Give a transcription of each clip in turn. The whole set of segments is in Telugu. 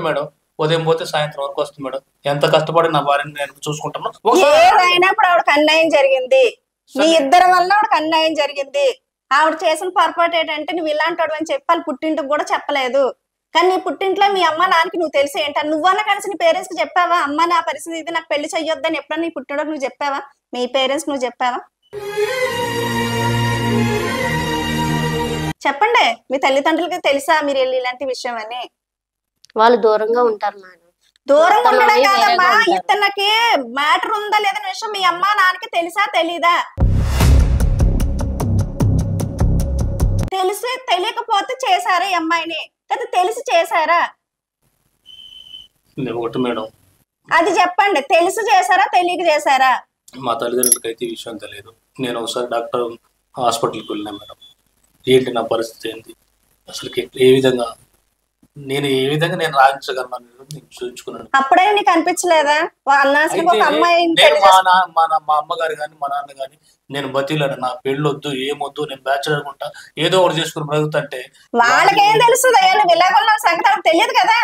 మేడం ఉదయం పోతే సాయంత్రం వరకు వస్తుంది మేడం. ఎంత కష్టపడి నా భార్యని నేను చూసుకుంటాను. ఏదైనప్పుడు ఆవిడకి అన్యాయం జరిగింది, మీ ఇద్దరి వల్ల ఆవిడకి అన్యాయం జరిగింది. ఆవిడ చేసిన పొరపాటు ఏంటంటే నువ్వు ఇలాంటి వాడు అని చెప్పాలి, పుట్టింటికి కూడా చెప్పలేదు. కానీ నీ పుట్టింట్లో మీ అమ్మ నాన్నకి నువ్వు తెలిసి ఏంట, నువ్వన్నా కలిసి నీ పేరెంట్స్ కి చెప్పావా? అమ్మ నా పరిస్థితి ఇది, నాకు పెళ్లి చెయ్యొద్దని ఎప్పుడన్నా నీ పుట్టినోడు నువ్వు చెప్పావా? మీ పేరెంట్స్ నువ్వు చెప్పావా? చెప్పండి, మీ తల్లిదండ్రులకి తెలుసా మీరు వెళ్ళి ఇలాంటి విషయం అని? వాళ్ళు దూరంగా ఉంటారు మేడం. దూరంగా ఉండడం కాదమ్మా, ఇతనికి మ్యాటర్ ఉందా లేదనే విషయం మీ అమ్మ నాన్నకి తెలుసా తెలీదా? తెలిసి తెలియకపోతే చేశారా ఈ అమ్మాయిని, లేదా తెలిసి చేశారా? ఒకటి మేడం అది చెప్పండి, తెలిసి చేశారా తెలియక చేశారా? మా తల్లిదండ్రులకి అయితే ఈ విషయం తెలియదు. నేను ఒకసారి డాక్టర్ హాస్పిటల్కి వెళ్ళినా మేడం. ఏంటి నా పరిస్థితి ఏంటి, అసలు ఏ విధంగా నేను రాయించగలను చూపించుకున్నాను. అప్పుడే నీకు అనిపించలేదా ఒక అమ్మాయి? మా అమ్మగారు కానీ మా నాన్న కానీ నేను బతిలాను, నా పెళ్ళొద్దు ఏమొద్దు, నేను బ్యాచులర్ ఉంటా, ఏదో ఒకటి చేసుకుని బ్రతుకుతుంటే వాళ్ళకేం తెలుస్తుంది? నువ్వు ఇలాగొన్న సంగతి తెలియదు కదా,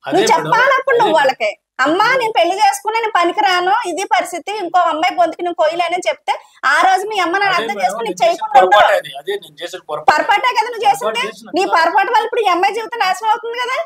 నువ్వు చెప్పాలప్పుడు నువ్వు వాళ్ళకి. అమ్మా నేను పెళ్లి చేసుకుని నేను పనికిరాను, ఇది పరిస్థితి, ఇంకో అమ్మాయి గొంతుకి నేను కొయ్యలేనని చెప్తే ఆ రోజు మీ అమ్మ నాన్న అర్థం చేసుకుని చేయకుండా పొరపాటే కదా నువ్వు చేసింది. నీ పొరపాటు వల్ల ఇప్పుడు ఈ అమ్మాయి జీవితం నాశనం అవుతుంది కదా.